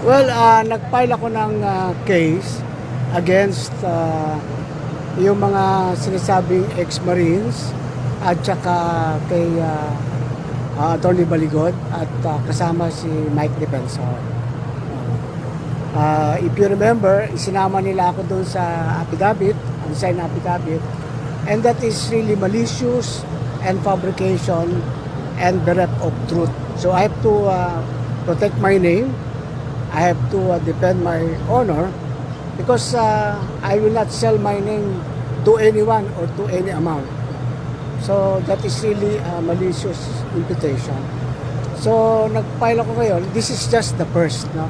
Well, nag-file ako ng case against yung mga sinasabing ex-Marines at saka kay Attorney Baligod at kasama si Mike Defensor. If you remember, isinama nila ako doon sa affidavit, unsigned affidavit, and that is really malicious and fabrication and bereft of truth. So I have to protect my name. I have to defend my honor because I will not sell my name to anyone or to any amount. So that is really a malicious imputation. So nag-file ako ngayon. This is just the first, no?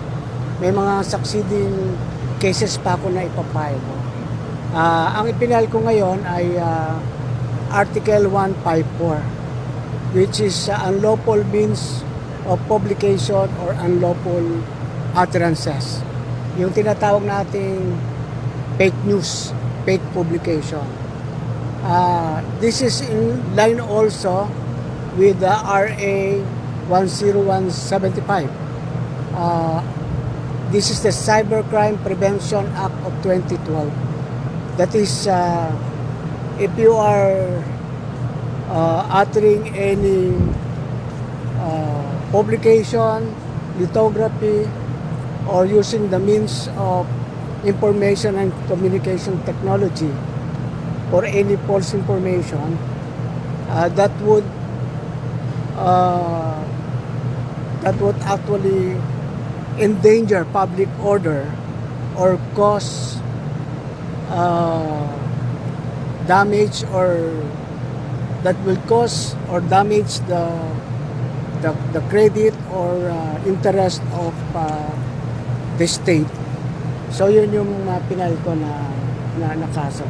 May mga succeeding cases pa ako na ipapile. No? Ang ipinal ko ngayon ay Article 154, which is unlawful means of publication or unlawful utterances. Yung tinatawag nating fake news, fake publication. This is in line also with the RA 10175. This is the Cybercrime Prevention Act of 2012. That is, if you are uttering any publication, lithography, or using the means of information and communication technology for any false information, that would actually endanger public order or cause damage, or that will cause or damage the credit or interest of the state. So yun yung pinal ko na kaso.